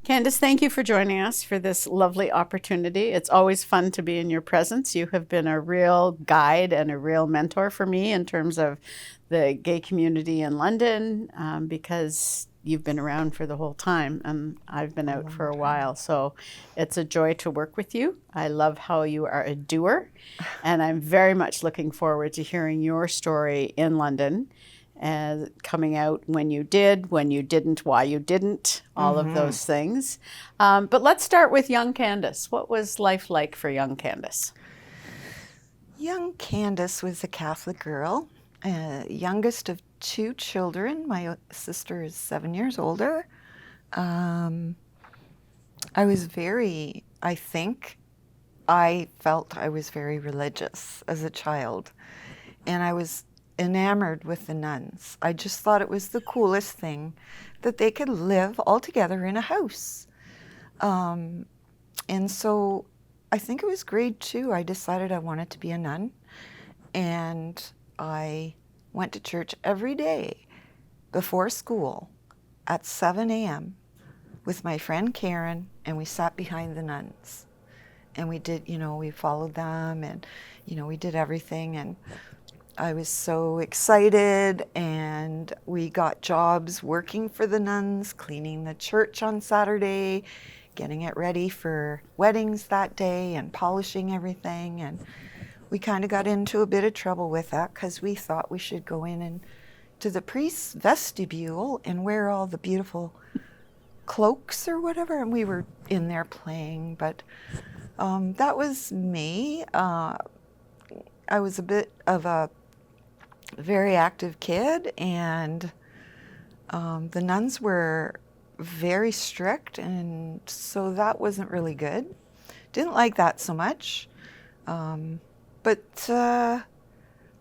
Candice, thank you for joining us for this lovely opportunity. It's always fun to be in your presence. You have been a real guide and a real mentor for me in terms of the gay community in London because you've been around for the whole time and I've been A out for long a time. while. So it's a joy to work with you. I love how you are a doer, and I'm very much looking forward to hearing your story in London and coming out when you didn't, why you didn't, all of hmm those things. But let's start with young Candice. What was life like for young Candice? Young Candice was a Catholic girl, youngest of two children. My sister is 7 years older. Um, I was I think, I felt I was very religious as a child, and I was enamored with the nuns. I just thought it was the coolest thing that they could live all together in a house. Um, And so I think it was grade two, I decided I wanted to be a nun. And I went to church every day before school at 7 a.m. with my friend Karen, and we sat behind the nuns. And we did, we followed them and, we did everything. And I was so excited. And we got jobs working for the nuns, cleaning the church on Saturday, getting it ready for weddings that day and polishing everything. And we kind of got into a bit of trouble with that because we thought we should go in and to the priest's vestibule and wear all the beautiful cloaks or whatever. And we were in there playing, but that was me. I was a bit of a very active kid, and the nuns were very strict, and so that wasn't really good. Didn't like that so much. But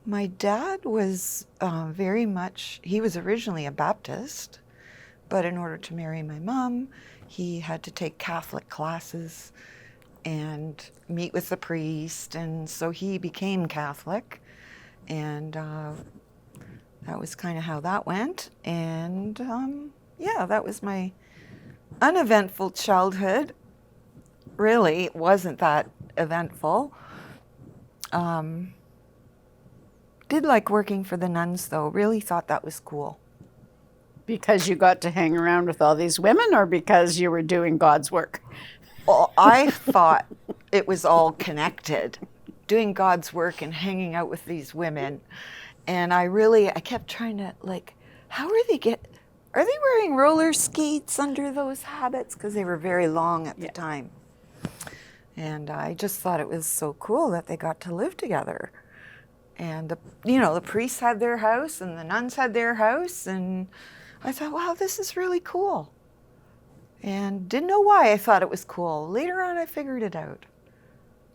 my dad was very much, he was originally a Baptist, but in order to marry my mom, he had to take Catholic classes and meet with the priest, and so he became Catholic. And that was kind of how that went. And yeah, that was my uneventful childhood. Really, it wasn't that eventful. Um, did like working for the nuns, though. Really thought that was cool. Because you got to hang around with all these women, or because you were doing God's work? Well, I thought it was all connected, doing God's work and hanging out with these women. And I kept trying to, like, how are they wearing roller skates under those habits? Because they were very long at the Yeah. time. And I just thought it was so cool that they got to live together. And the priests had their house and the nuns had their house. And I thought, wow, this is really cool. And didn't know why I thought it was cool. Later on, I figured it out.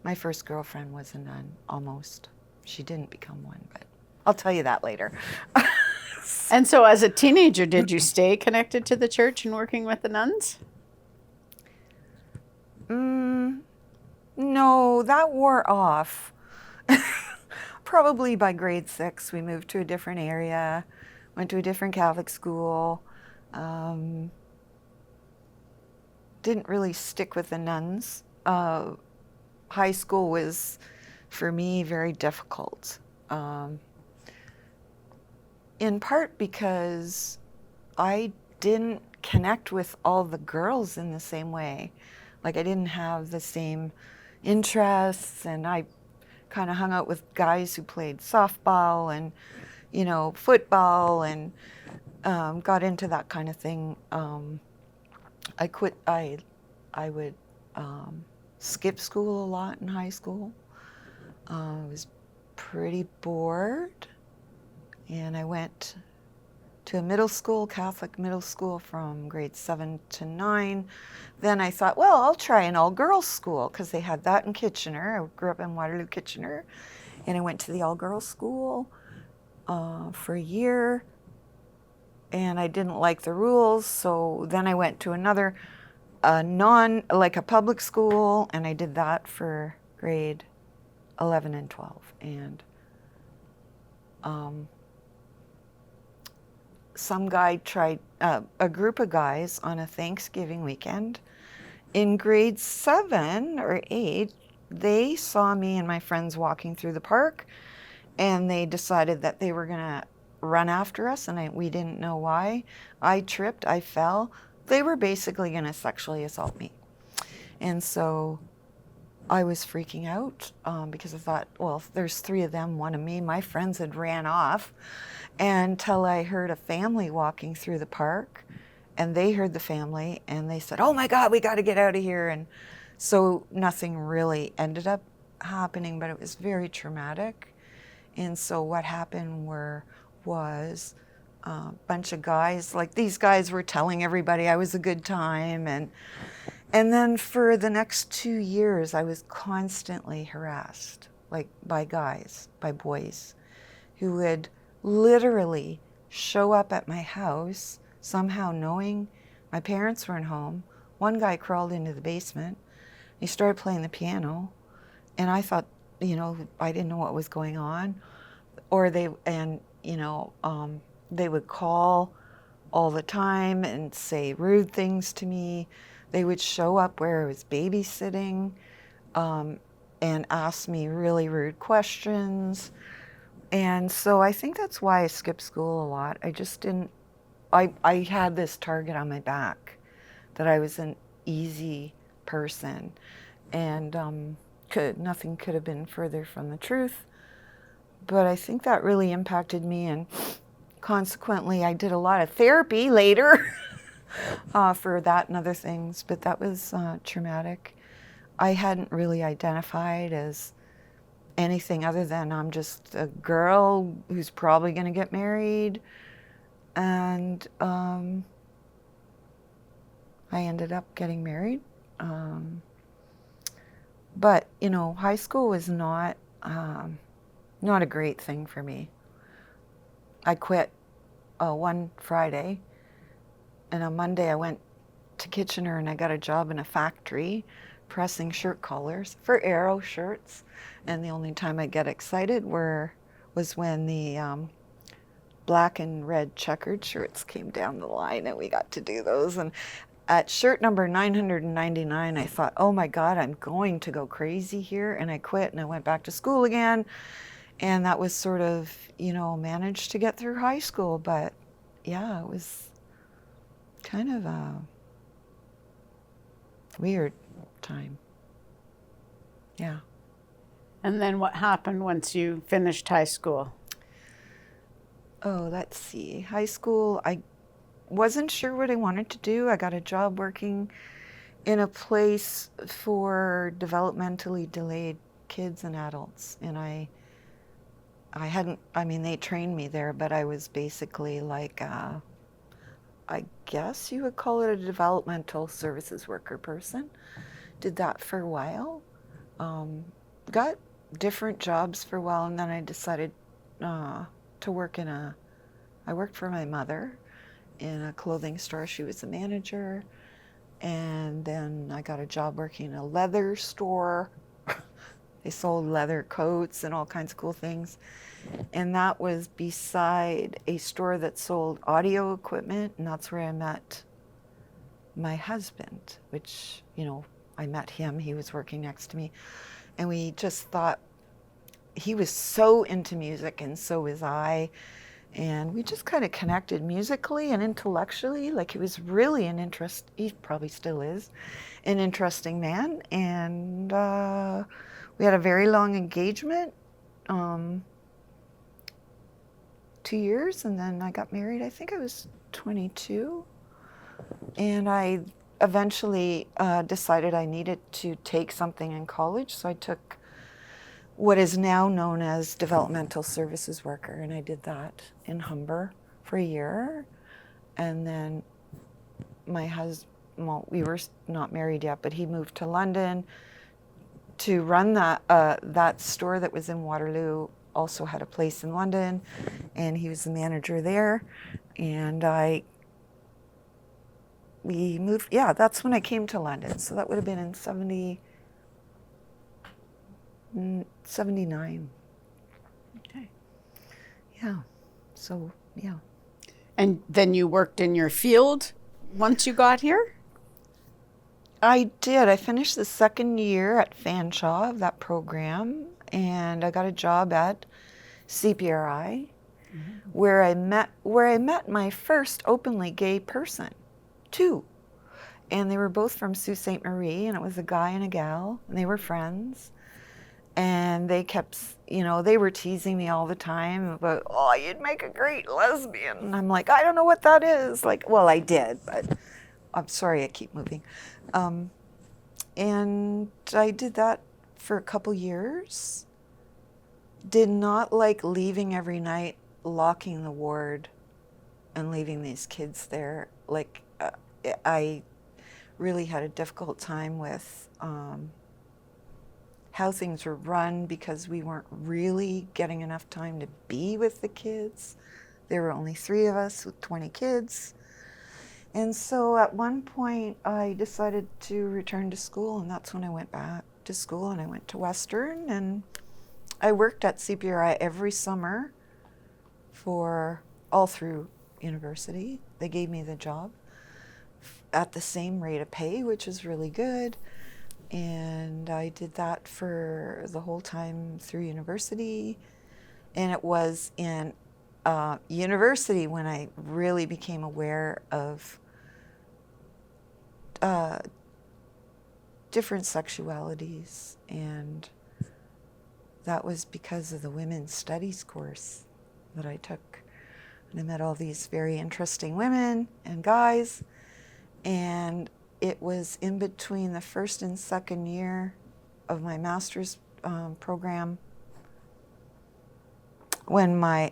My first girlfriend was a nun, almost. She didn't become one, but I'll tell you that later. And so, as a teenager, did you stay connected to the church and working with the nuns? mm, no, that wore off. Probably by grade six, we moved to a different area, went to a different Catholic school. Um, didn't really stick with the nuns. High school was, for me, very difficult. Um, in part because I didn't connect with all the girls in the same way. Like, I didn't have the same interests, and I kind of hung out with guys who played softball and, football, and got into that kind of thing. I quit. I would skip school a lot in high school. I was pretty bored, and I went to a middle school, Catholic middle school, from grade 7 to 9. Then I thought, well, I'll try an all-girls school because they had that in Kitchener. I grew up in Waterloo, Kitchener, and I went to the all-girls school for a year, and I didn't like the rules, so then I went to another like a public school, and I did that for grade 11 and 12. And some guy tried, a group of guys on a Thanksgiving weekend in grade 7 or 8, they saw me and my friends walking through the park, and they decided that they were going to run after us, and we didn't know why. I tripped, I fell. They were basically going to sexually assault me. And so I was freaking out because I thought, well, there's 3 of them, 1 of me. My friends had ran off until I heard a family walking through the park, and they heard the family, and they said, oh my God, we got to get out of here. And so nothing really ended up happening, but it was very traumatic. And so what happened was a bunch of guys, like these guys were telling everybody I was a good time. And then for the next 2 years, I was constantly harassed, like by guys, by boys, who would literally show up at my house, somehow knowing my parents weren't home. One guy crawled into the basement. He started playing the piano, and I thought, I didn't know what was going on. Or they would call all the time and say rude things to me. They would show up where I was babysitting, and ask me really rude questions. And so I think that's why I skipped school a lot. I just didn't, I had this target on my back that I was an easy person. And nothing could have been further from the truth. But I think that really impacted me, and consequently I did a lot of therapy later for that and other things, but that was traumatic. I hadn't really identified as anything other than I'm just a girl who's probably going to get married, and I ended up getting married. But high school was not a great thing for me. I quit one Friday, and on Monday I went to Kitchener and I got a job in a factory pressing shirt collars for Arrow shirts. And the only time I get excited was when the black and red checkered shirts came down the line, and we got to do those. And at shirt number 999, I thought, oh my God, I'm going to go crazy here. And I quit and I went back to school again. And that was sort of, managed to get through high school. But yeah, it was kind of a weird time. Yeah. And then what happened once you finished high school? Oh, let's see. High school, I wasn't sure what I wanted to do. I got a job working in a place for developmentally delayed kids and adults. And they trained me there, but I was basically like, I guess you would call it a developmental services worker person. Did that for a while. Got different jobs for a while, and then I decided to work I worked for my mother in a clothing store. She was the manager. And then I got a job working in a leather store. They sold leather coats and all kinds of cool things. And that was beside a store that sold audio equipment, and that's where I met my husband, which, I met him. He was working next to me. And we just thought, he was so into music, and so was I. And we just kind of connected musically and intellectually. Like, he was really he probably still is, an interesting man. And we had a very long engagement, 2 years, and then I got married. I think I was 22. And I eventually decided I needed to take something in college. So I took what is now known as developmental services worker, and I did that in Humber for a year. And then my husband, well, we were not married yet, but he moved to London to run that store that was in Waterloo. Also had a place in London, and he was the manager there. And we moved, yeah, that's when I came to London. So that would have been in 79. Okay. Yeah. So, yeah. And then you worked in your field once you got here? I did. I finished the second year at Fanshawe of that program, and I got a job at CPRI, where I met my first openly gay person, too. And they were both from Sault Ste. Marie, and it was a guy and a gal, and they were friends. And they kept, they were teasing me all the time about, oh, you'd make a great lesbian. And I'm like, I don't know what that is. Like, well, I did, but I'm sorry, I keep moving. And I did that for a couple years. Did not like leaving every night, locking the ward, and leaving these kids there. Like, I really had a difficult time with how things were run because we weren't really getting enough time to be with the kids. There were only 3 of us with 20 kids. And so at one point I decided to return to school, and that's when I went back to school, and I went to Western, and I worked at CPRI every summer for all through university. They gave me the job at the same rate of pay, which is really good. And I did that for the whole time through university. And it was in university when I really became aware of different sexualities. And that was because of the women's studies course that I took. And I met all these very interesting women and guys. And it was in between the first and second year of my master's program when my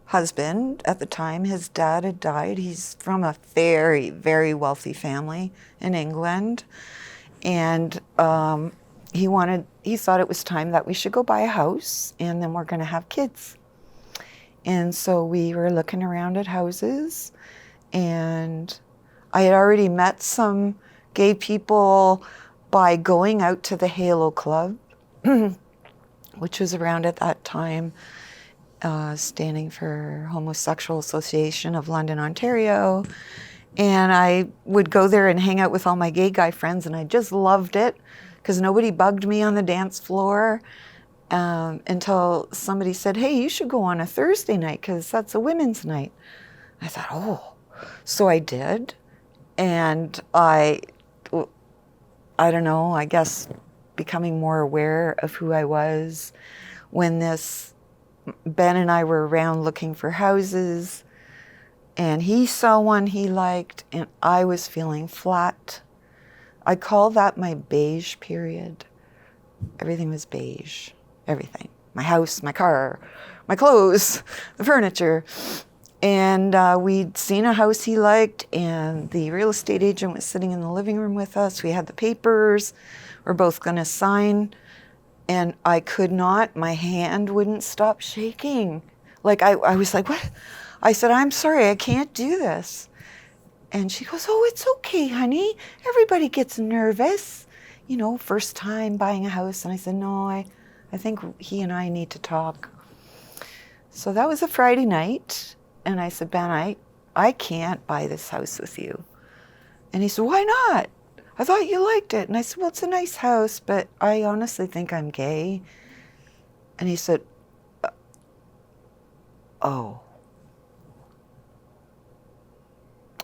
husband, at the time, his dad had died. He's from a very, very wealthy family in England. And he thought it was time that we should go buy a house, and then we're going to have kids. And so we were looking around at houses, and I had already met some gay people by going out to the Halo Club, which was around at that time, standing for Homosexual Association of London, Ontario. And I would go there and hang out with all my gay guy friends, and I just loved it because nobody bugged me on the dance floor until somebody said, hey, you should go on a Thursday night because that's a women's night. I thought, oh. So I did. And I don't know, I guess becoming more aware of who I was when Ben and I were around looking for houses, and he saw one he liked, and I was feeling flat. I call that my beige period. Everything was beige, everything. My house, my car, my clothes, the furniture. And we'd seen a house he liked, and the real estate agent was sitting in the living room with us. We had the papers. We're both going to sign. And I could not, my hand wouldn't stop shaking. Like, I was like, what? I said, I'm sorry, I can't do this. And she goes, oh, it's okay, honey. Everybody gets nervous. First time buying a house. And I said, no, I think he and I need to talk. So that was a Friday night. And I said, Ben, I can't buy this house with you. And he said, why not? I thought you liked it. And I said, well, it's a nice house, but I honestly think I'm gay. And he said, oh.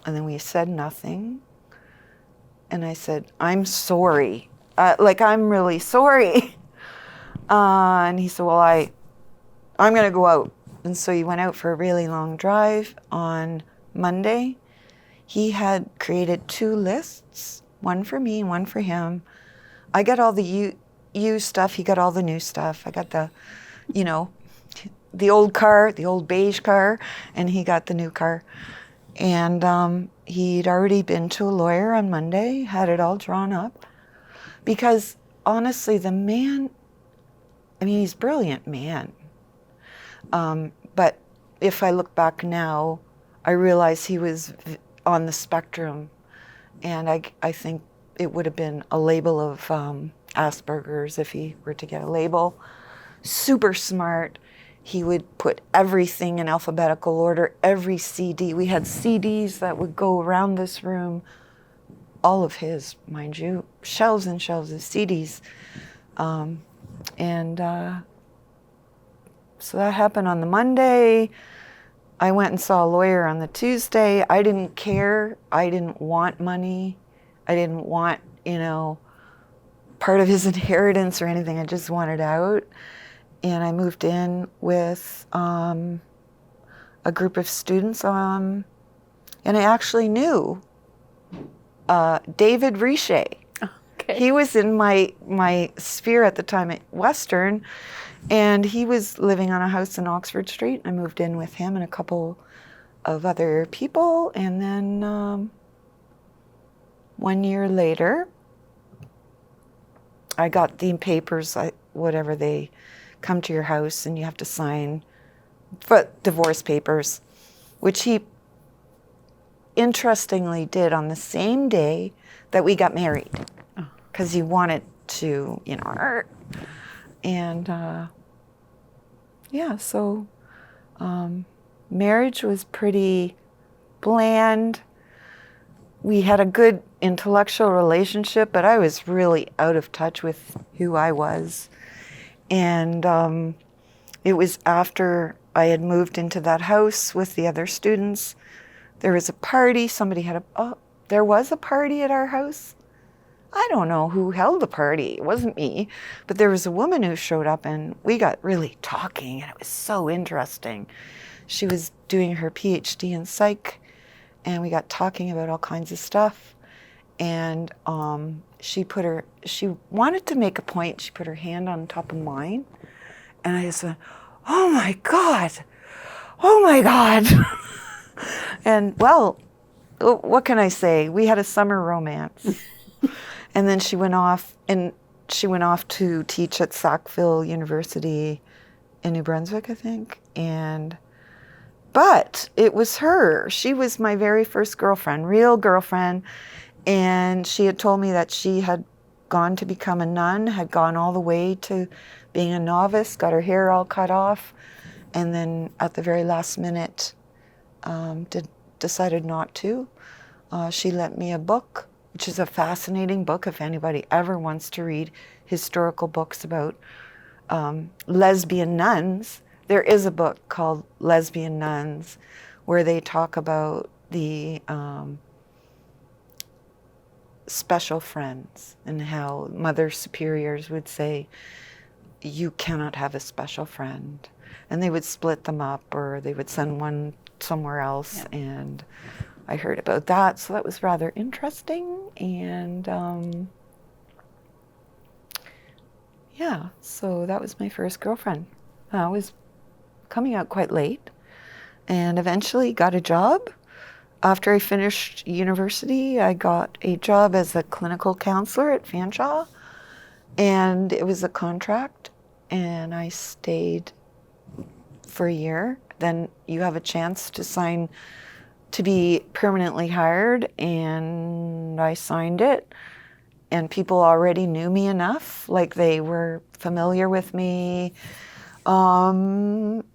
And then we said nothing. And I said, I'm sorry. I'm really sorry. And he said, well, I'm going to go out. And so he went out for a really long drive on Monday. He had created 2 lists, one for me and one for him. I got all the used stuff. He got all the new stuff. I got the old car, the old beige car, and he got the new car. And he'd already been to a lawyer on Monday, had it all drawn up. Because honestly, the man, he's a brilliant man. But if I look back now, I realize he was on the spectrum. And I think it would have been a label of Asperger's if he were to get a label. Super smart. he would put everything in alphabetical order, every CD. We had CDs that would go around this room, all of his, mind you, shelves and shelves of CDs. So that happened on the Monday. I went and saw a lawyer on the Tuesday. I didn't care. I didn't want money. I didn't want, part of his inheritance or anything. I just wanted out. And I moved in with a group of students. And I actually knew David Riche. Okay. He was in my sphere at the time at Western, and he was living on a house in Oxford Street. I moved in with him and a couple of other people, and then 1 year later, I got the papers, whatever, they come to your house and you have to sign divorce papers, which he interestingly did on the same day that we got married, because he wanted to, and so marriage was pretty bland. We had a good intellectual relationship, but I was really out of touch with who I was. And it was after I had moved into that house with the other students. There was a party. There was a party at our house. I don't know who held the party. It wasn't me. But there was a woman who showed up, and we got really talking, and it was so interesting. She was doing her PhD in psych, and we got talking about all kinds of stuff. And she wanted to make a point. She put her hand on top of mine, and I just went, oh my God. And well, what can I say? We had a summer romance. And then she went off to teach at Sackville University in New Brunswick, I think. But it was her. She was my very first girlfriend, real girlfriend. And she had told me that she had gone to become a nun, had gone all the way to being a novice, got her hair all cut off, and then at the very last minute decided not to. She lent me a book, which is a fascinating book if anybody ever wants to read historical books about lesbian nuns. There is a book called Lesbian Nuns where they talk about the special friends and how mother superiors would say, you cannot have a special friend. And they would split them up, or they would send one somewhere else. Yeah. And I heard about that, so that was rather interesting. And so that was my first girlfriend. I was coming out quite late, and eventually got a job. After I finished university, I got a job as a clinical counselor at Fanshawe, and it was a contract, and I stayed for a year. Then you have a chance to sign to be permanently hired, and I signed it, and people already knew me enough, like they were familiar with me, and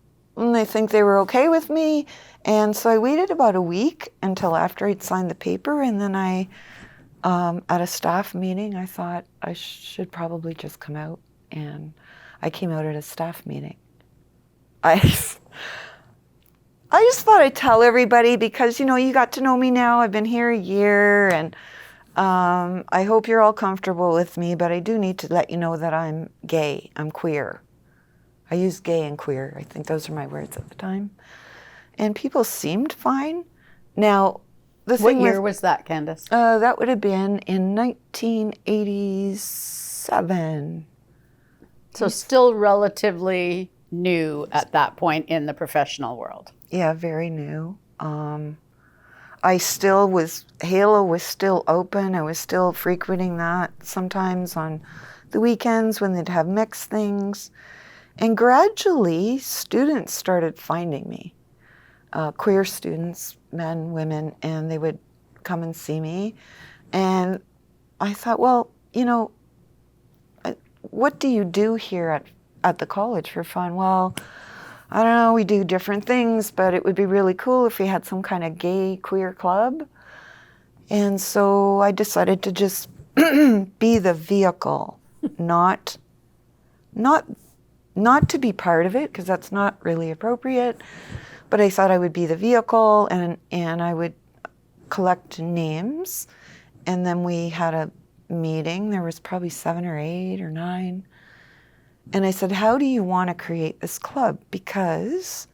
I think they were okay with me. And so I waited about a week until after I'd signed the paper, and then at a staff meeting, I thought I should probably just come out, and I came out at a staff meeting. I just thought I'd tell everybody because, you got to know me now. I've been here a year, and I hope you're all comfortable with me, but I do need to let you know that I'm gay. I'm queer. I use gay and queer. I think those are my words at the time. And people seemed fine. Now, what year was that, Candice? That would have been in 1987. So still relatively new at that point in the professional world. Yeah, very new. Halo was still open. I was still frequenting that sometimes on the weekends when they'd have mixed things. And gradually, students started finding me. Queer students, men, women, and they would come and see me. And I thought, well, what do you do here at the college for fun? Well, I don't know, we do different things, but it would be really cool if we had some kind of gay queer club. And so I decided to just be the vehicle, not not not to be part of it, because that's not really appropriate, but I thought I would be the vehicle, and I would collect names. And then we had a meeting. There was probably 7 or 8 or 9. And I said, how do you want to create this club? Because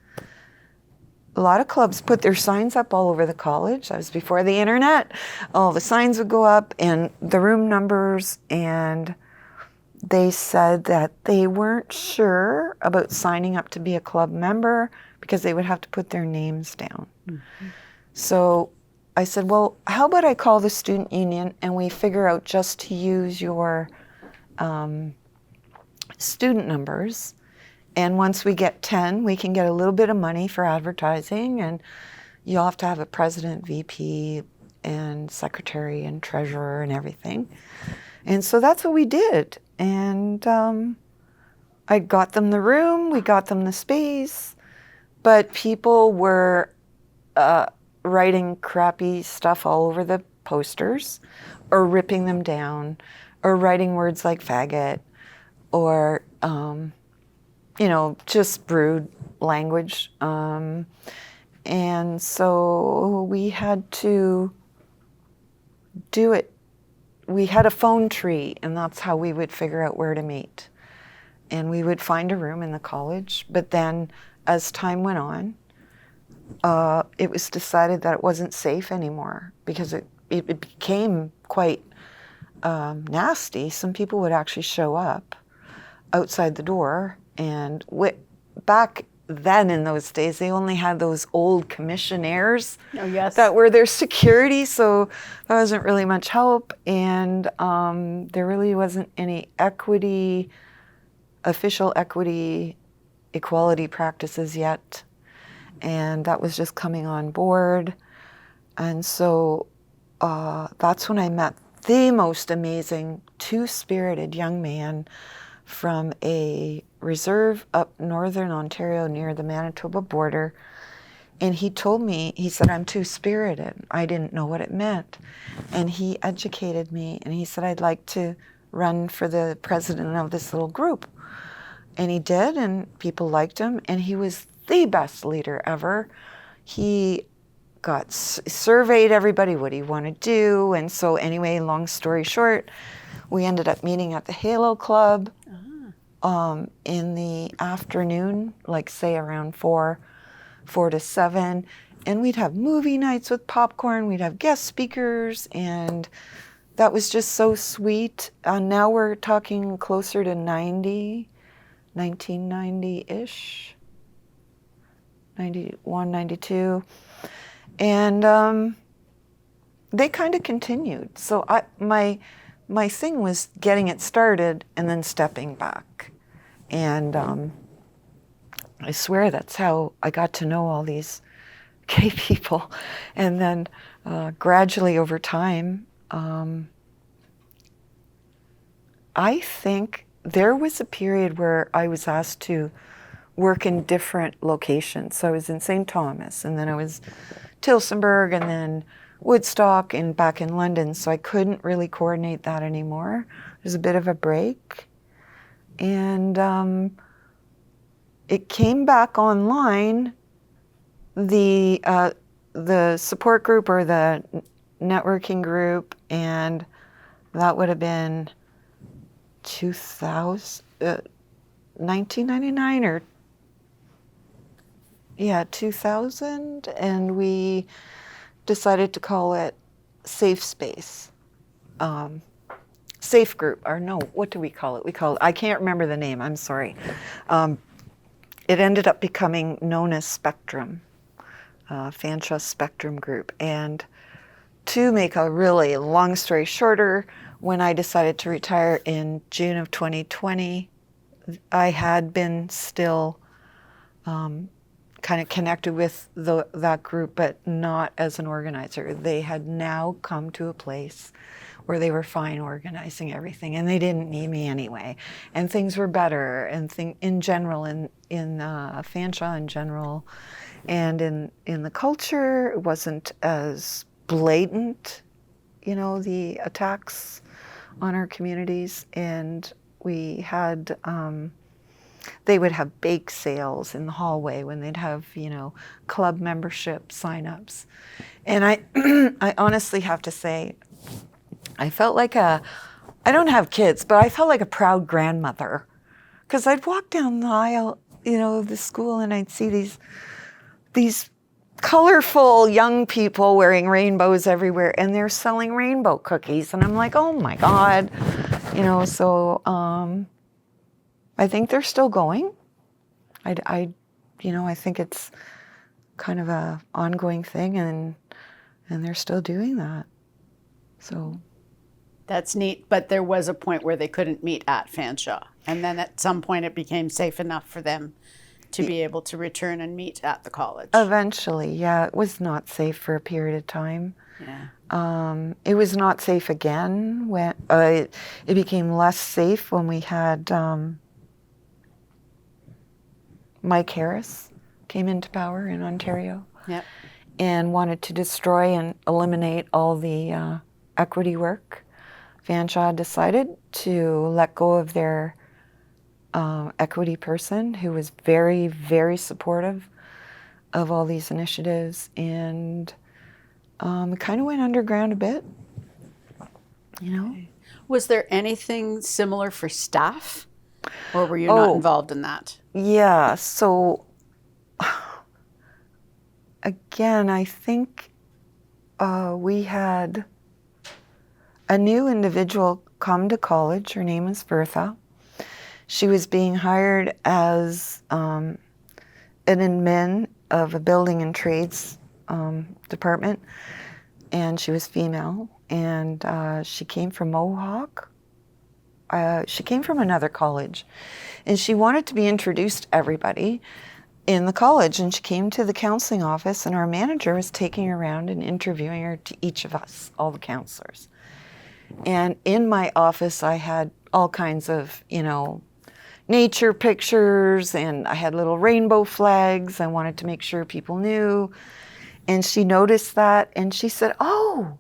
a lot of clubs put their signs up all over the college. That was before the internet. All the signs would go up and the room numbers, and they said that they weren't sure about signing up to be a club member because they would have to put their names down. Mm-hmm. So I said, well, how about I call the student union and we figure out just to use your student numbers. And once we get 10, we can get a little bit of money for advertising, and you'll have to have a president, VP, and secretary and treasurer and everything. And so that's what we did. And I got them the room, we got them the space, but people were writing crappy stuff all over the posters, or ripping them down, or writing words like faggot, or just rude language. And so we had to do it. We had a phone tree, and that's how we would figure out where to meet. And we would find a room in the college. But then as time went on, it was decided that it wasn't safe anymore because it became quite nasty. Some people would actually show up outside the door, and back then in those days, they only had those old commissionaires that were their security, so that wasn't really much help, and there really wasn't any official equality practices yet, and that was just coming on board. And so that's when I met the most amazing, two-spirited young man from a reserve up northern Ontario near the Manitoba border. And he told me, he said, I'm two-spirited. I didn't know what it meant. And he educated me, and he said, I'd like to run for the president of this little group. And he did, and people liked him, and he was the best leader ever. He surveyed everybody what he wanted to do, and so anyway, long story short, we ended up meeting at the Halo Club in the afternoon, like say around 4 to 7, and we'd have movie nights with popcorn, we'd have guest speakers, and that was just so sweet. Now we're talking closer to 1990-ish, 91, 92, and they kind of continued. So my thing was getting it started and then stepping back. And I swear that's how I got to know all these gay people. And then gradually over time, I think there was a period where I was asked to work in different locations. So I was in St. Thomas, and then I was Tillsonburg, and then Woodstock, and back in London. So I couldn't really coordinate that anymore. There's a bit of a break. And it came back online, the support group or the networking group, and that would have been 1999 or 2000, and we decided to call it Safe Space, Safe Group, or no, what do we call it? I can't remember the name, I'm sorry. It ended up becoming known as Spectrum, Fancha Spectrum Group. And to make a really long story shorter, when I decided to retire in June of 2020, I had been still kind of connected with that group, but not as an organizer. They had now come to a place where they were fine organizing everything, and they didn't need me anyway, and things were better, and in general, in Fanshawe in general, and in the culture, it wasn't as blatant, the attacks on our communities, and we had. They would have bake sales in the hallway when they'd have, club membership signups. And I, I honestly have to say, I felt like I don't have kids, but I felt like a proud grandmother. Because I'd walk down the aisle, of the school, and I'd see these colorful young people wearing rainbows everywhere, and they're selling rainbow cookies. And I'm like, oh my God, so I think they're still going. I think it's kind of a ongoing thing, and they're still doing that. So That's neat. But there was a point where they couldn't meet at Fanshawe, and then at some point it became safe enough for them to be able to return and meet at the college. Eventually, yeah, it was not safe for a period of time. Yeah. It was not safe again when it became less safe when we had. Mike Harris came into power in Ontario. Yep. And wanted to destroy and eliminate all the equity work. Fanshawe decided to let go of their equity person, who was very, very supportive of all these initiatives, and it kind of went underground a bit, Okay. Was there anything similar for staff, or were you not involved in that? Yeah, so again, I think we had a new individual come to college. Her name is Bertha. She was being hired as an admin of a building and trades department, and she was female, and she came from Mohawk. She came from another college, and she wanted to be introduced to everybody in the college, and she came to the counseling office, and our manager was taking her around and interviewing her, to each of us, all the counselors. And in my office, I had all kinds of, nature pictures, and I had little rainbow flags. I wanted to make sure people knew. And she noticed that, and she said, "Oh,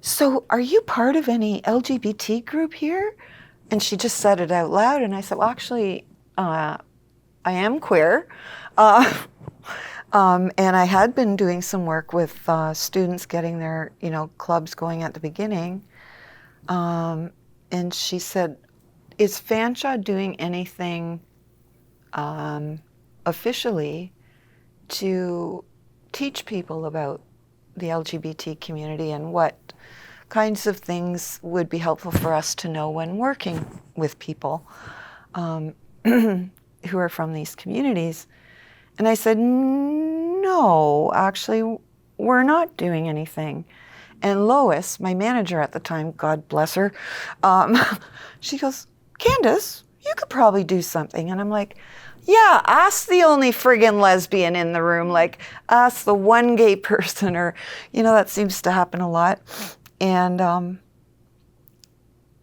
so are you part of any LGBT group here?" And she just said it out loud, and I said, "Well, actually, I am queer." And I had been doing some work with students getting their, clubs going at the beginning. And she said, "Is Fanshawe doing anything officially to teach people about the LGBT community and what kinds of things would be helpful for us to know when working with people who are from these communities?" And I said, "No, actually, we're not doing anything." And Lois, my manager at the time, God bless her, she goes, "Candice, you could probably do something." And I'm like, "Yeah, ask the only friggin' lesbian in the room, like ask the one gay person," or, that seems to happen a lot. And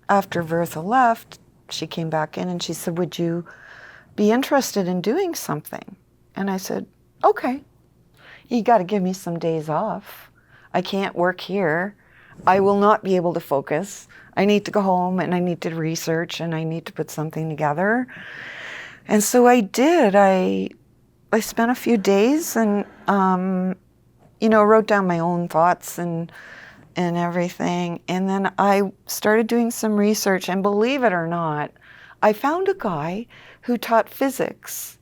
after Bertha left, she came back in and she said, "Would you be interested in doing something?" And I said, "Okay, you got to give me some days off. I can't work here. I will not be able to focus. I need to go home and I need to research and I need to put something together." And so I did. I spent a few days and, wrote down my own thoughts and everything. And then I started doing some research, and believe it or not, I found a guy who taught physics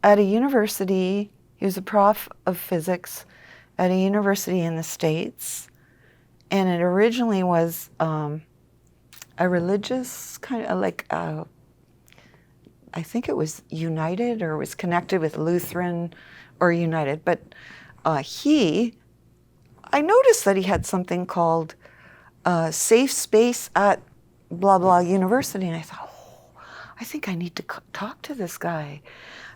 at a university. He was a prof of physics at a university in the States. And it originally was a religious kind of like, I think it was United, or was connected with Lutheran or United. But I noticed that he had something called Safe Space at blah, blah university. And I thought, I think I need to talk to this guy.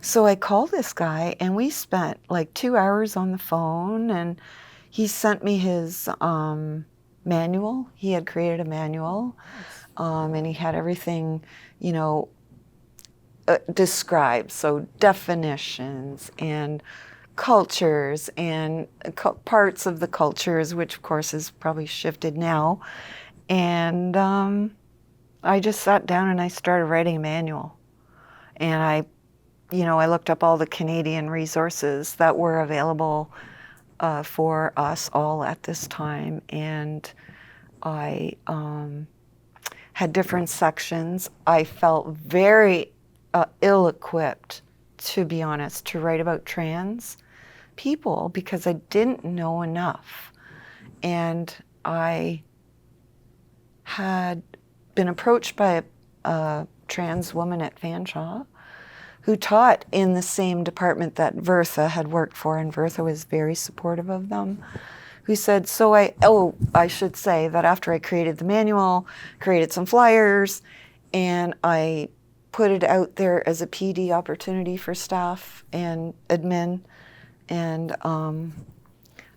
So I called this guy, and we spent like 2 hours on the phone, and he sent me his manual. He had created a manual, and he had everything, you know, described. So definitions and cultures and parts of the cultures, which of course has probably shifted now. And I just sat down and I started writing a manual. And I looked up all the Canadian resources that were available for us all at this time. And I had different sections. I felt very ill-equipped, to be honest, to write about trans people because I didn't know enough. And I had been approached by a trans woman at Fanshawe who taught in the same department that Vertha had worked for, and Vertha was very supportive of them, who said, I should say that after I created the manual, created some flyers, and I put it out there as a PD opportunity for staff and admin, and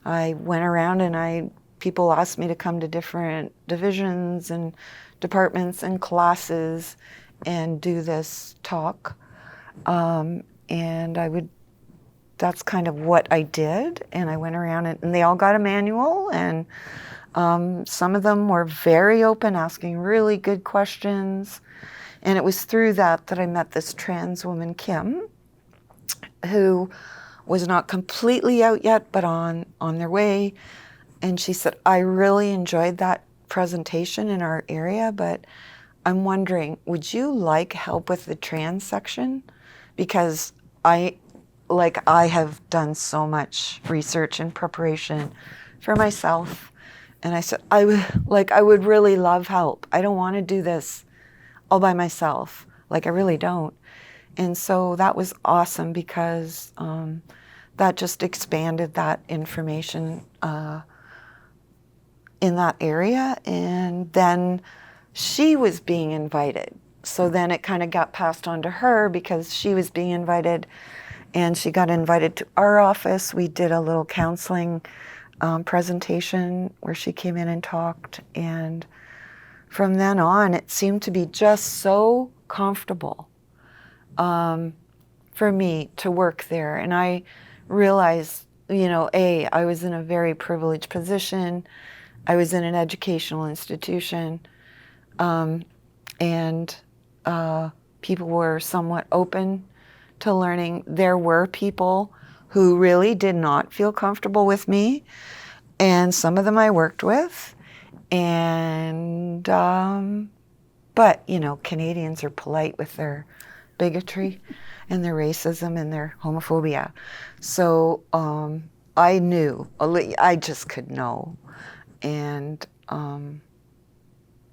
I went around and people asked me to come to different divisions and departments and classes and do this talk. And that's kind of what I did. And I went around and they all got a manual, and some of them were very open, asking really good questions. And it was through that I met this trans woman, Kim, who was not completely out yet, but on their way. And she said, I really enjoyed that presentation in our area, but I'm wondering, would you like help with the trans section? Because I have done so much research and preparation for myself. And I said, I would really love help. I don't want to do this all by myself. I really don't. And so that was awesome because that just expanded that information in that area. And then she was being invited. So then it kind of got passed on to her because she was being invited, and she got invited to our office. We did a little counseling presentation where she came in and talked. And from then on, it seemed to be just so comfortable for me to work there. And I realized, I was in a very privileged position. I was in an educational institution, and people were somewhat open to learning. There were people who really did not feel comfortable with me, and some of them I worked with. And but Canadians are polite with their bigotry and their racism and their homophobia. So I knew, I just could know. And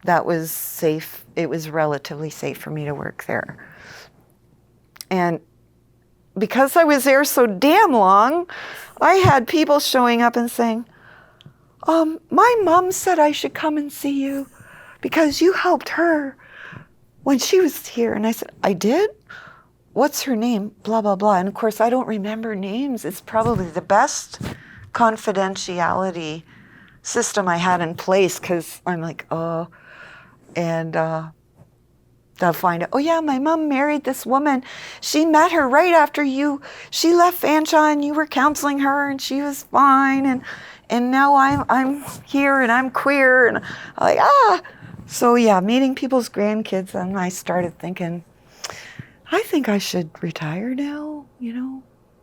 that was safe. It was relatively safe for me to work there. And because I was there so damn long, I had people showing up and saying, my mom said I should come and see you because you helped her when she was here. And I said, I did? What's her name? Blah, blah, blah. And of course, I don't remember names. It's probably the best confidentiality system I had in place, because I'm like, and they'll find out, oh yeah, my mom married this woman. She met her right after she left Fanshawe and you were counseling her and she was fine. And now I'm here and I'm queer. And I'm like, So yeah, meeting people's grandkids, and I started thinking, I think I should retire now.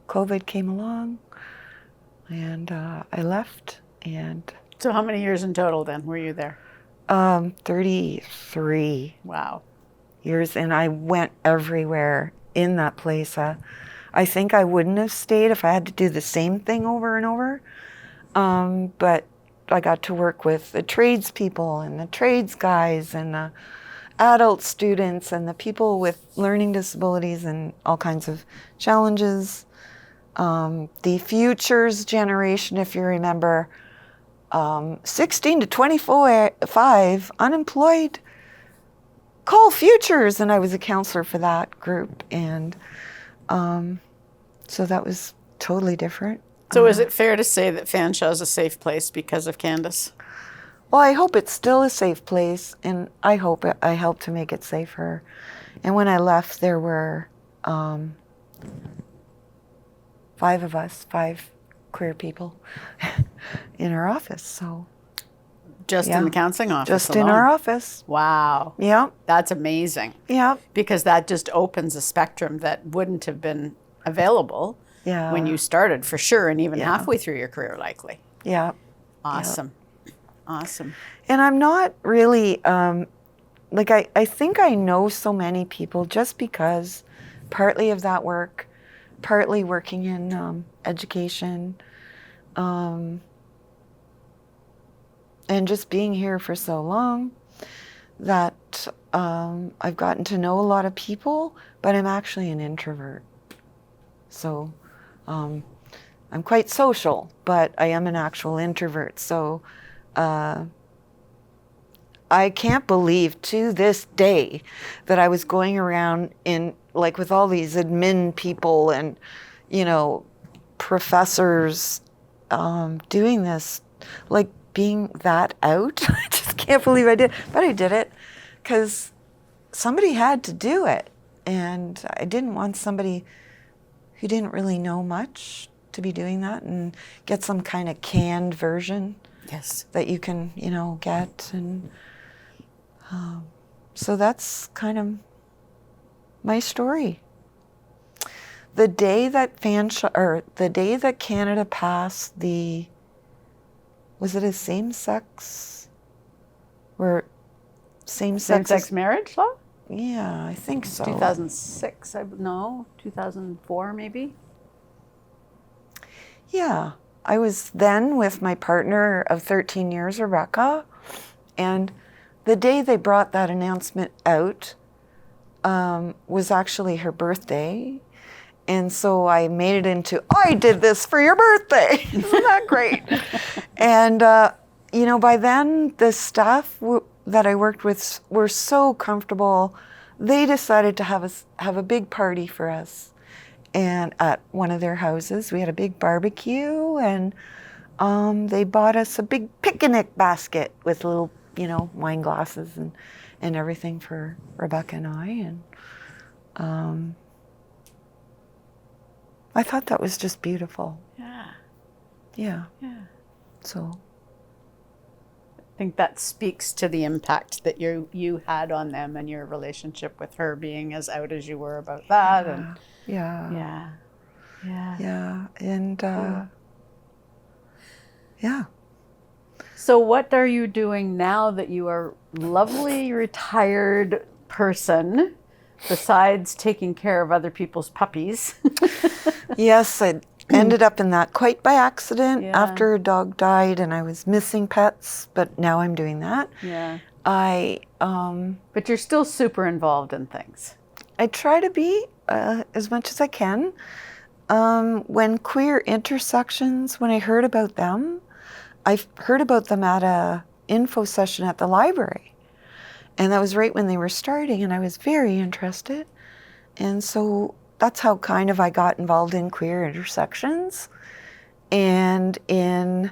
COVID came along and I left. And So how many years in total then were you there? 33. Wow. Years, and I went everywhere in that place. I think I wouldn't have stayed if I had to do the same thing over and over. But I got to work with the tradespeople and the trades guys and the adult students and the people with learning disabilities and all kinds of challenges. The futures generation, if you remember, 16 to 25, unemployed, call futures. And I was a counselor for that group. And so that was totally different. So is it fair to say that Fanshawe is a safe place because of Candice? Well, I hope it's still a safe place, and I hope I helped to make it safer. And when I left, there were 5 of us, 5 queer people in our office. So Just in the counseling office just alone? in our office. Wow. Yeah. That's amazing. Yeah. Because that just opens a spectrum that wouldn't have been available when you started, for sure, and even halfway through your career, likely. Yeah. Awesome. Awesome. And I'm not really, like, I think I know so many people just because partly of that work, partly working in education, and just being here for so long that I've gotten to know a lot of people, but I'm actually an introvert. So I'm quite social, but I am an actual introvert. So I can't believe to this day that I was going around in like with all these admin people and, you know, professors doing this, like being that out. I just can't believe I did. But I did it because somebody had to do it. And I didn't want somebody who didn't really know much to be doing that and get some kind of canned version that you can, you know, get. And so that's kind of my story. The day that the day that Canada passed the, was it a same-sex, or Same-sex marriage law? Yeah, I think so. 2006, no, 2004 maybe? Yeah, I was then with my partner of 13 years, Rebecca, and the day they brought that announcement out was actually her birthday. And so I made it into, I did this for your birthday. Isn't that great? And, you know, by then the staff that I worked with were so comfortable. They decided to have a big party for us. And at one of their houses, we had a big barbecue, and they bought us a big picnic basket with little, you know, wine glasses and everything for Rebecca and I. And I thought that was just beautiful. Yeah. Yeah. Yeah. So I think that speaks to the impact that you had on them and your relationship with her being as out as you were about that. yeah. And Yeah. yeah. Yeah. Yeah. And Cool. yeah. So what are you doing now that you are a lovely retired person, besides taking care of other people's puppies? Yes, I ended up in that quite by accident Yeah. after a dog died and I was missing pets, but now I'm doing that. Yeah. But you're still super involved in things. I try to be as much as I can. When queer intersections, when I heard about them, I heard about them at a info session at the library. And that was right when they were starting, and I was very interested. And so that's how kind of I got involved in queer intersections and in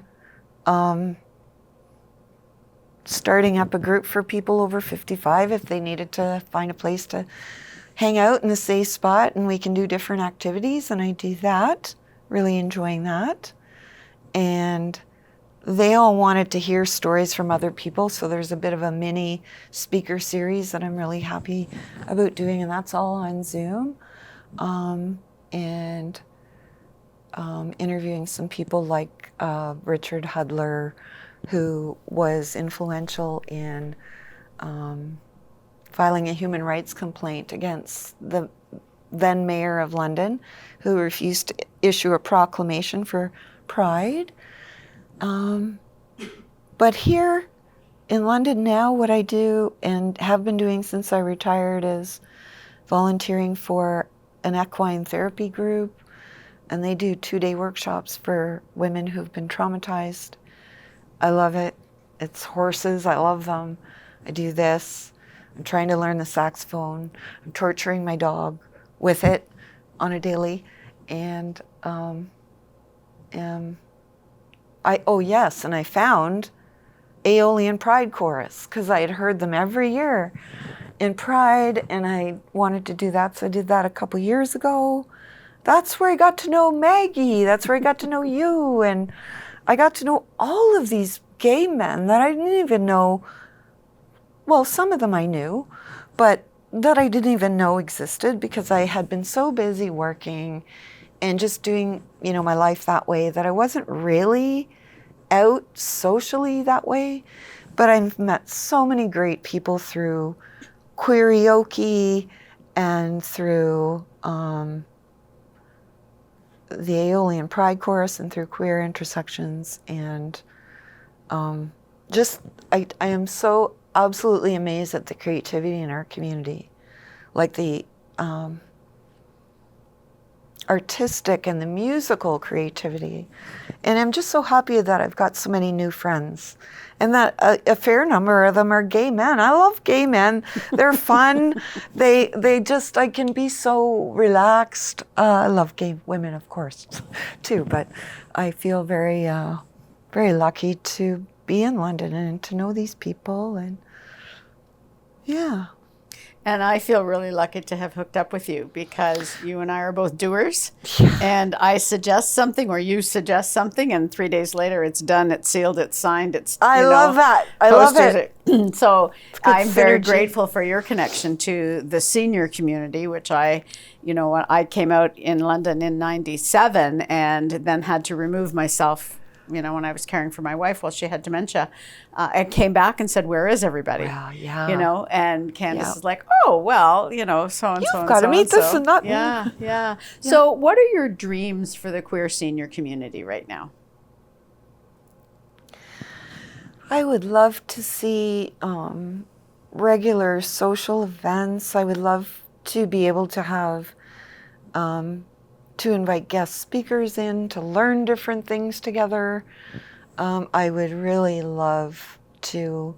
starting up a group for people over 55 if they needed to find a place to hang out in a safe spot, and we can do different activities, and I do that, really enjoying that. And they all wanted to hear stories from other people, so there's a bit of a mini speaker series that I'm really happy about doing, and that's all on Zoom. And interviewing some people like Richard Hudler, who was influential in filing a human rights complaint against the then mayor of London, who refused to issue a proclamation for Pride. But here in London now, what I do and have been doing since I retired is volunteering for an equine therapy group, and they do 2-day workshops for women who've been traumatized. I love it. It's horses. I love them. I do this. I'm trying to learn the saxophone. I'm torturing my dog with it on a daily. And oh yes, and I found Aeolian Pride Chorus, because I had heard them every year in Pride, and I wanted to do that, so I did that a couple years ago. That's where I got to know Maggie. That's where I got to know you, and I got to know all of these gay men that I didn't even know. Well, some of them I knew, but that I didn't even know existed because I had been so busy working and just doing, my life that way that I wasn't really out socially that way. But I've met so many great people through queerioke and through the Aeolian Pride Chorus and through Queer Intersections. And I am so absolutely amazed at the creativity in our community, like the artistic and the musical creativity. And I'm just so happy that I've got so many new friends, and that a fair number of them are gay men. I love gay men. They're fun. They just, I can be so relaxed. I love gay women, of course, too, but I feel very, very lucky to be in London and to know these people, and yeah. And I feel really lucky to have hooked up with you, because you and I are both doers. And I suggest something or you suggest something, and 3 days later it's done, it's sealed, it's signed, it's love that. I love it. So I'm very synergy. grateful for your connection to the senior community, which I came out in London in 97 and then had to remove myself when I was caring for my wife while she had dementia. I came back and said, where is everybody? Well, yeah. And Candice is like, oh, well, so-and-so. You've got to meet this and that. Yeah. So what are your dreams for the queer senior community right now? I would love to see regular social events. I would love to be able to have to invite guest speakers in to learn different things together. I would really love to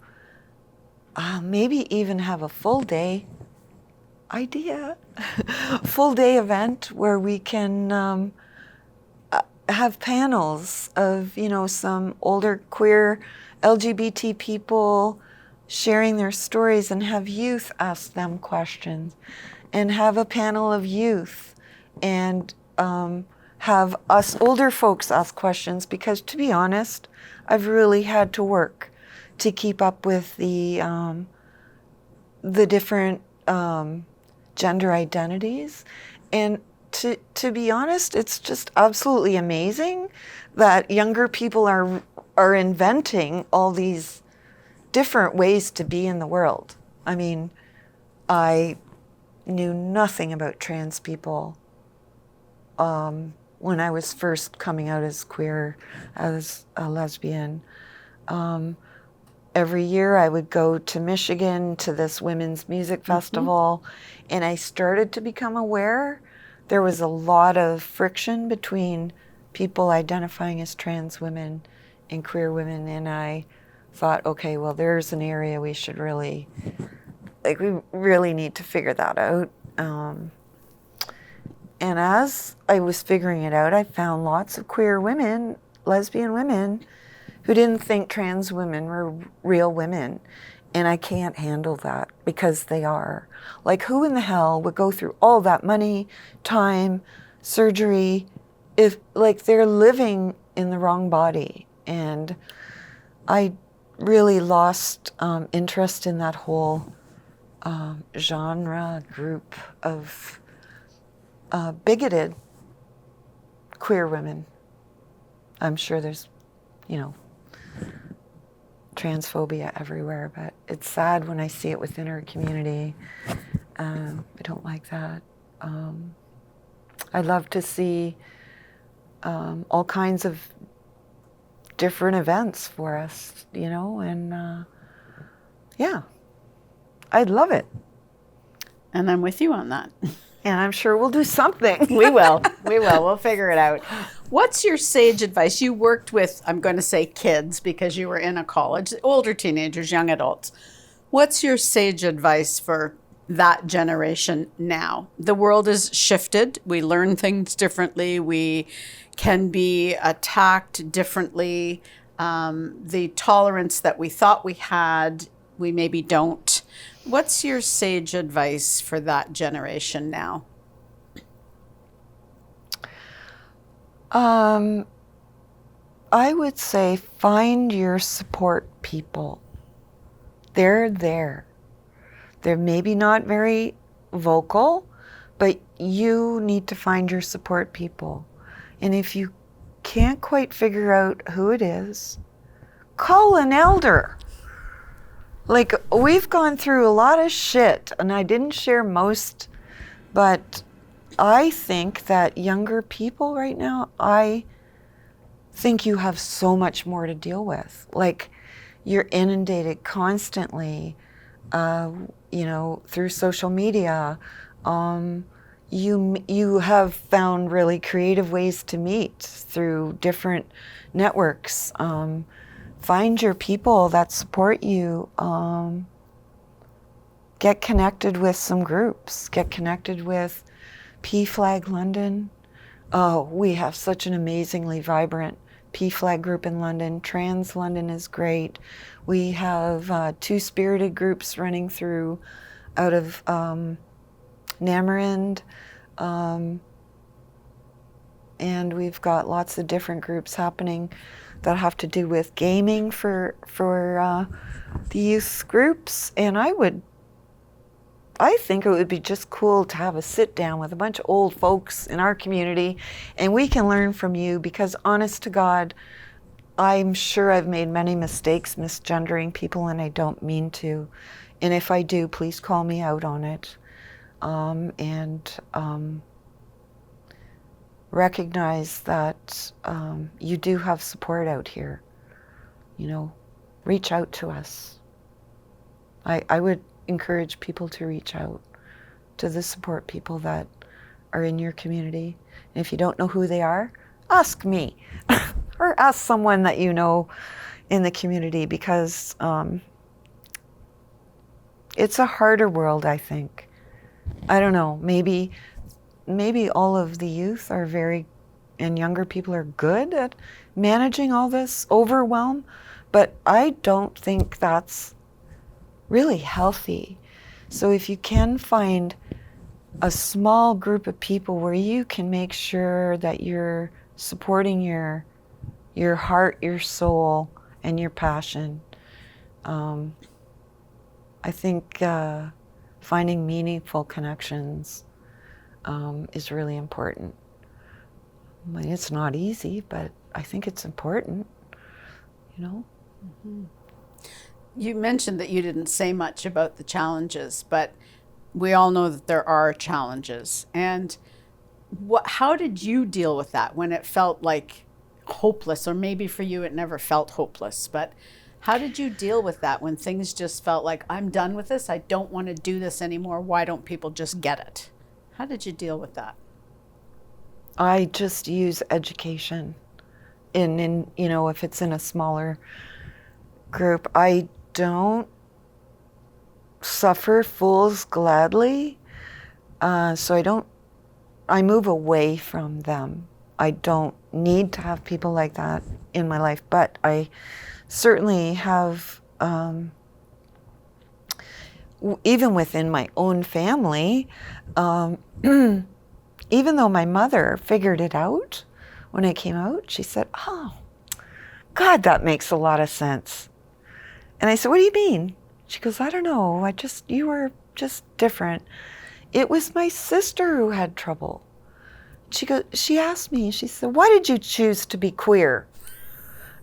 maybe even have a full day full day event where we can have panels of, some older queer LGBT people sharing their stories, and have youth ask them questions, and have a panel of youth, and have us older folks ask questions, because to be honest, I've really had to work to keep up with the different gender identities. And to be honest, it's just absolutely amazing that younger people are inventing all these different ways to be in the world. I mean, I knew nothing about trans people when I was first coming out as queer, as a lesbian. Every year I would go to Michigan to this women's music festival, and I started to become aware there was a lot of friction between people identifying as trans women and queer women, and I thought, okay, well, there's an area we should really, we really need to figure that out. And as I was figuring it out, I found lots of queer women, lesbian women, who didn't think trans women were real women. And I can't handle that, because they are. Like, who in the hell would go through all that money, time, surgery, if, they're living in the wrong body? And I really lost interest in that whole genre group of bigoted queer women. I'm sure there's, transphobia everywhere, but it's sad when I see it within our community. I don't like that. I'd love to see all kinds of different events for us, and yeah, I'd love it. And I'm with you on that. And I'm sure we'll do something. We will. We'll figure it out. What's your sage advice? You worked with, I'm going to say kids, because you were in a college, older teenagers, young adults. What's your sage advice for that generation now? The world has shifted. We learn things differently. We can be attacked differently. the tolerance that we thought we had, we maybe don't. What's your sage advice for that generation now? I would say find your support people. They're there. They're maybe not very vocal, but you need to find your support people. And if you can't quite figure out who it is, call an elder. Like, we've gone through a lot of shit, and I didn't share most, but I think that younger people right now, I think you have so much more to deal with. Like, you're inundated constantly, through social media. You have found really creative ways to meet through different networks. Find your people that support you. Get connected with some groups. Get connected with P-Flag London. Oh, we have such an amazingly vibrant P-Flag group in London. Trans London is great. We have two spirited groups running through out of Namarind. And we've got lots of different groups happening that have to do with gaming for the youth groups. And I think it would be just cool to have a sit down with a bunch of old folks in our community, and we can learn from you, because honest to God, I'm sure I've made many mistakes misgendering people, and I don't mean to. And if I do, please call me out on it. Recognize that you do have support out here. Reach out to us. I would encourage people to reach out to the support people that are in your community. And if you don't know who they are, ask me or ask someone that you know in the community, because it's a harder world, I think. I don't know, maybe all of the youth are and younger people are good at managing all this overwhelm, but I don't think that's really healthy. So if you can find a small group of people where you can make sure that you're supporting your heart, your soul, and your passion, I think finding meaningful connections is really important. I mean, it's not easy, but I think it's important, Mm-hmm. You mentioned that you didn't say much about the challenges, but we all know that there are challenges. And how did you deal with that when it felt like hopeless? Or maybe for you it never felt hopeless, but how did you deal with that when things just felt like, I'm done with this, I don't want to do this anymore, why don't people just get it? How did you deal with that? I just use education. If it's in a smaller group, I don't suffer fools gladly, so I move away from them. I don't need to have people like that in my life, but I certainly have, even within my own family, even though my mother figured it out when I came out, she said, "Oh, God, that makes a lot of sense." And I said, "What do you mean?" She goes, "I don't know. You were just different." It was my sister who had trouble. She asked me, she said, "Why did you choose to be queer?"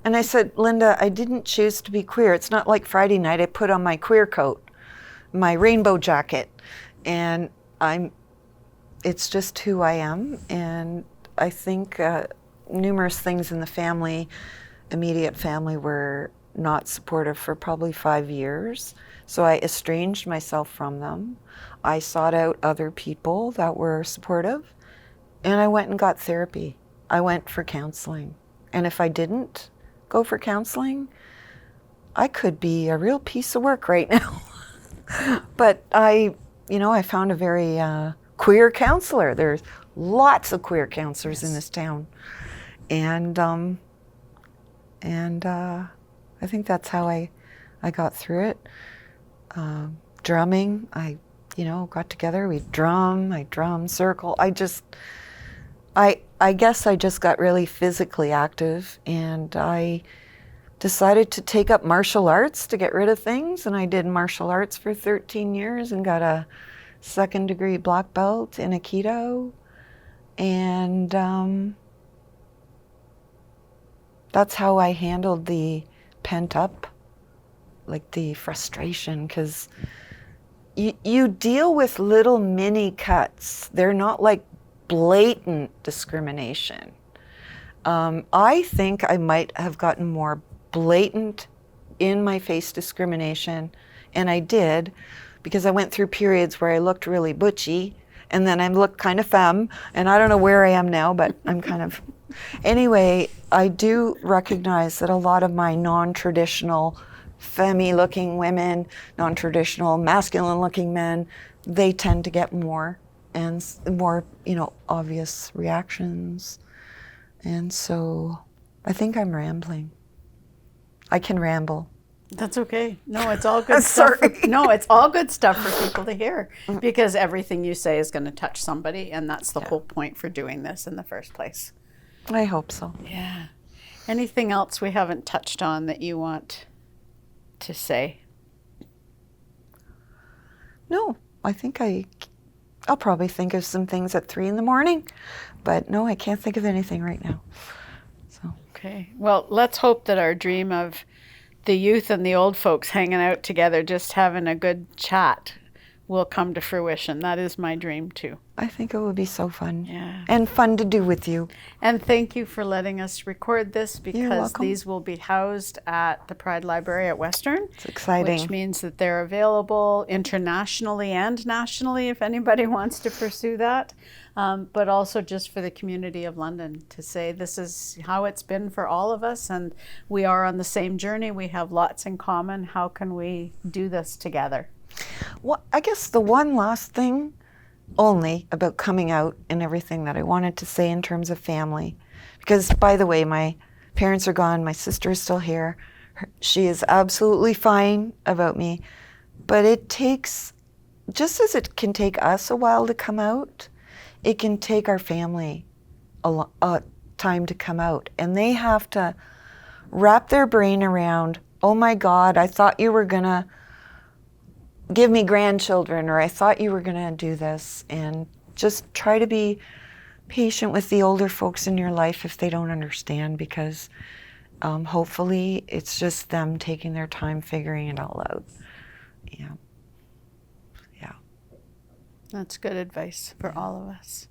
And I said, "Linda, I didn't choose to be queer. It's not like Friday night I put on my queer coat, my rainbow jacket, and it's just who I am." And I think numerous things in the immediate family, were not supportive for probably 5 years. So I estranged myself from them. I sought out other people that were supportive, and I went and got therapy. I went for counseling. And if I didn't go for counseling, I could be a real piece of work right now. But I found a very queer counselor. There's lots of queer counselors in this town. And And I think that's how I got through it. Drumming, I got together, I drum, circle. I guess I just got really physically active, and I decided to take up martial arts to get rid of things, and I did martial arts for 13 years and got a 2nd-degree black belt in Aikido, and that's how I handled the pent up, like the frustration, because you deal with little mini cuts. They're not like blatant discrimination. I think I might have gotten more blatant in my face discrimination, and I did, because I went through periods where I looked really butchy, and then I looked kind of femme, and I don't know where I am now, but I'm kind of... Anyway, I do recognize that a lot of my non-traditional femme-looking women, non-traditional masculine-looking men, they tend to get more and more, obvious reactions. And so I think I'm rambling. I can ramble. That's okay. No, it's all good stuff. It's all good stuff for people to hear, because everything you say is going to touch somebody, and that's the whole point for doing this in the first place. I hope so. Yeah. Anything else we haven't touched on that you want to say? No, I think I'll probably think of some things at 3 a.m, but no, I can't think of anything right now. So. Okay. Well, let's hope that our dream of the youth and the old folks hanging out together, just having a good chat, will come to fruition. That is my dream too. I think it would be so fun. Yeah. And fun to do with you. And thank you for letting us record this, You're because welcome. these will be housed at the Pride Library at Western. It's exciting. Which means that they're available internationally and nationally if anybody wants to pursue that. But also just for the community of London to say this is how it's been for all of us, and we are on the same journey. We have lots in common. How can we do this together? Well, I guess the one last thing only about coming out and everything that I wanted to say in terms of family, because, by the way, my parents are gone, my sister is still here. She is absolutely fine about me, but it takes, just as it can take us a while to come out, it can take our family a time to come out, and they have to wrap their brain around, oh my God, I thought you were gonna give me grandchildren, or I thought you were going to do this, and just try to be patient with the older folks in your life if they don't understand, because hopefully it's just them taking their time figuring it all out. Yeah. That's good advice for all of us.